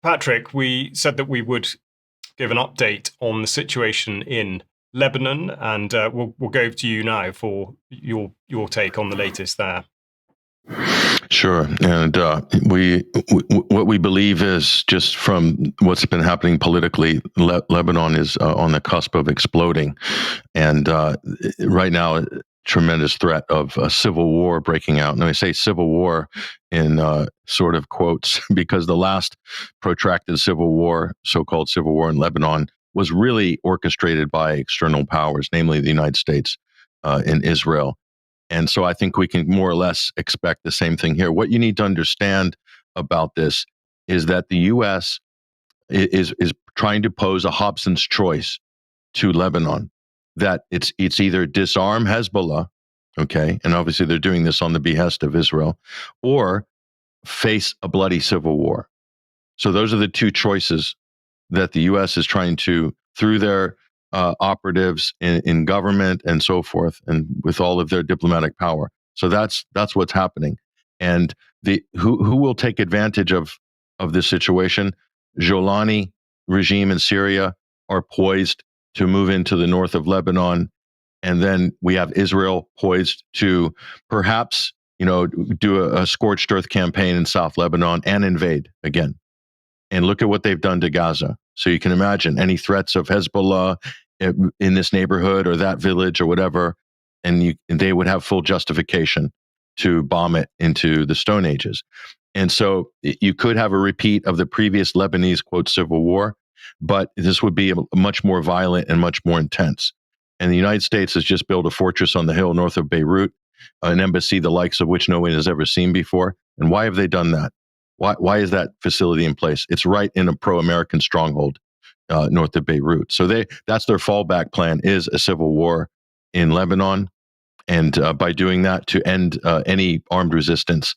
Patrick, we said that we would give an update on the situation in Lebanon, and we'll go to you now for your take on the latest there. Sure, and what we believe is, just from what's been happening politically, Lebanon is on the cusp of exploding, and right now, tremendous threat of a civil war breaking out. And I say civil war in sort of quotes because the last protracted civil war, so-called civil war in Lebanon, was really orchestrated by external powers, namely the United States and Israel. And so I think we can more or less expect the same thing here. What you need to understand about this is that the U.S. is trying to pose a Hobson's choice to Lebanon, that it's either disarm Hezbollah, okay, and obviously they're doing this on the behest of Israel, or face a bloody civil war. So those are the two choices that the U.S. is trying to, through their operatives in government and so forth, and with all of their diplomatic power. So that's what's happening. And who will take advantage of this situation? Jolani regime in Syria are poised to move into the north of Lebanon, and then we have Israel poised to perhaps do a scorched earth campaign in South Lebanon and invade again. And look at what they've done to Gaza. So you can imagine any threats of Hezbollah in this neighborhood or that village or whatever, and they would have full justification to bomb it into the Stone Ages. And so you could have a repeat of the previous Lebanese, quote, civil war, but this would be much more violent and much more intense. And the United States has just built a fortress on the hill north of Beirut, an embassy the likes of which no one has ever seen before. And why have they done that? Why is that facility in place? It's right in a pro-American stronghold north of Beirut. So that's their fallback plan, is a civil war in Lebanon, and by doing that, to end any armed resistance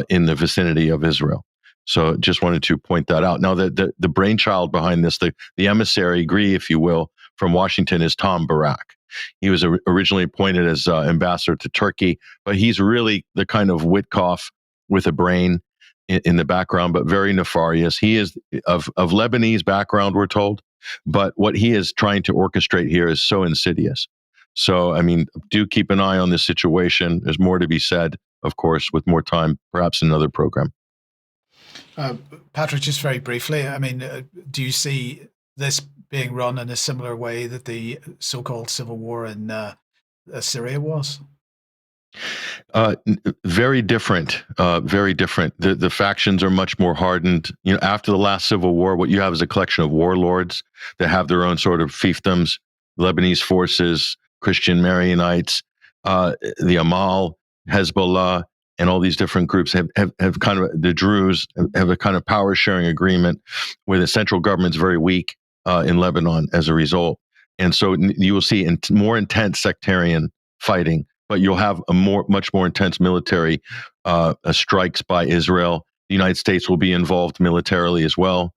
in the vicinity of Israel. So just wanted to point that out. Now, the brainchild behind this, the emissary gris, if you will, from Washington is Tom Barak. He was originally appointed as ambassador to Turkey, but he's really the kind of Witkoff with a brain in the background, but very nefarious. He is of Lebanese background, we're told, but what he is trying to orchestrate here is so insidious. So, I mean, do keep an eye on this situation. There's more to be said, of course, with more time, perhaps another program. Patrick, just very briefly, I mean, do you see this being run in a similar way that the so-called civil war in Syria was? Very different. Very different. The factions are much more hardened. After the last civil war, what you have is a collection of warlords that have their own sort of fiefdoms. Lebanese forces, Christian Maronites, the Amal, Hezbollah, and all these different groups have kind of, the Druze have a kind of power sharing agreement where the central government's very weak in Lebanon as a result. And so you will see more intense sectarian fighting, but you'll have much more intense military strikes by Israel. The United States will be involved militarily as well.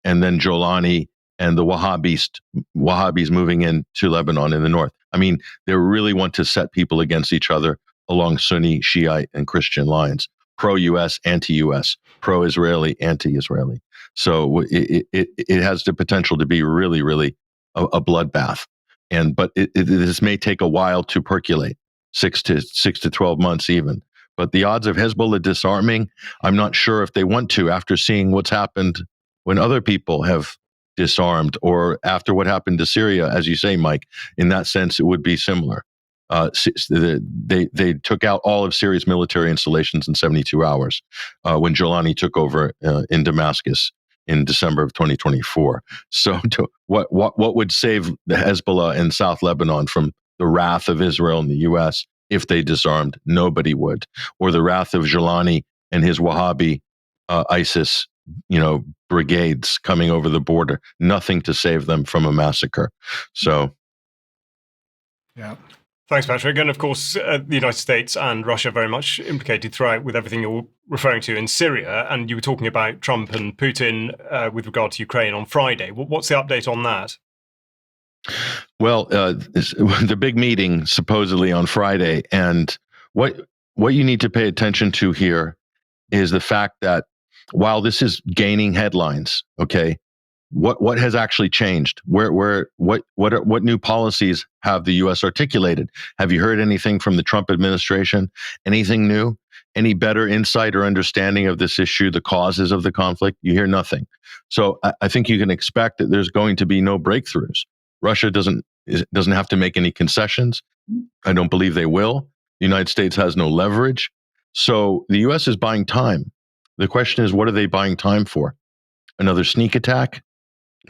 And then Jolani and the Wahhabis moving into Lebanon in the north. I mean, they really want to set people against each other along Sunni, Shiite, and Christian lines. Pro-U.S., anti-U.S., pro-Israeli, anti-Israeli. So it has the potential to be really, really a bloodbath. But this may take a while to percolate. 6 to 12 months even. But the odds of Hezbollah disarming, I'm not sure if they want to, after seeing what's happened when other people have disarmed, or after what happened to Syria, as you say, Mike. In that sense, it would be similar. They took out all of Syria's military installations in 72 hours when Jolani took over in Damascus in December of 2024. So what would save the Hezbollah in South Lebanon from the wrath of Israel and the U.S. if they disarmed? Nobody would. Or the wrath of Jolani and his Wahhabi ISIS, brigades coming over the border. Nothing to save them from a massacre. So, yeah. Thanks, Patrick. And of course, the United States and Russia very much implicated throughout with everything you're referring to in Syria. And you were talking about Trump and Putin with regard to Ukraine on Friday. What's the update on that? Well, the big meeting supposedly on Friday, and what you need to pay attention to here is the fact that while this is gaining headlines, okay, what has actually changed? What new policies have the U.S. articulated? Have you heard anything from the Trump administration? Anything new? Any better insight or understanding of this issue, the causes of the conflict? You hear nothing. So I think you can expect that there's going to be no breakthroughs. Russia doesn't have to make any concessions. I don't believe they will. The United States has no leverage. So the U.S. is buying time. The question is, what are they buying time for? Another sneak attack?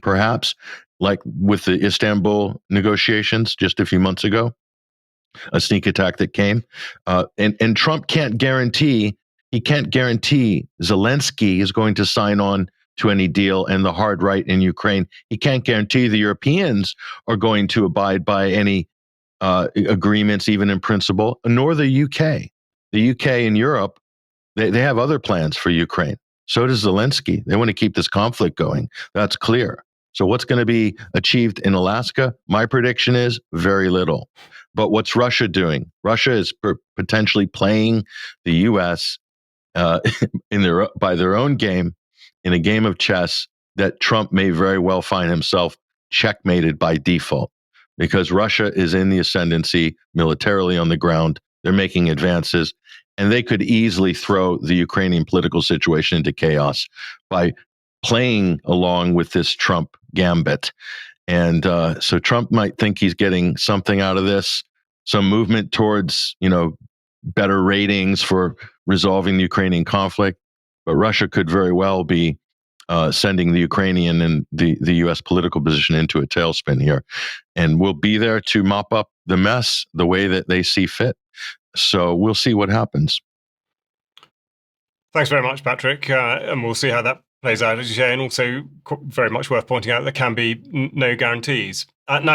Perhaps, like with the Istanbul negotiations just a few months ago, a sneak attack that came. And Trump can't guarantee, Zelensky is going to sign on to any deal and the hard right in Ukraine. He can't guarantee the Europeans are going to abide by any agreements, even in principle, nor the UK. The UK and Europe, they have other plans for Ukraine. So does Zelensky. They want to keep this conflict going. That's clear. So what's going to be achieved in Alaska? My prediction is very little. But what's Russia doing? Russia is potentially playing the U.S. By their own game, in a game of chess that Trump may very well find himself checkmated by default, because Russia is in the ascendancy militarily on the ground. They're making advances, and they could easily throw the Ukrainian political situation into chaos by playing along with this Trump gambit. And so Trump might think he's getting something out of this, some movement towards, better ratings for resolving the Ukrainian conflict. But Russia could very well be sending the Ukrainian and the U.S. political position into a tailspin here. And we'll be there to mop up the mess the way that they see fit. So we'll see what happens. Thanks very much, Patrick. And we'll see how that plays out, as you say. And also very much worth pointing out there can be no guarantees. Now,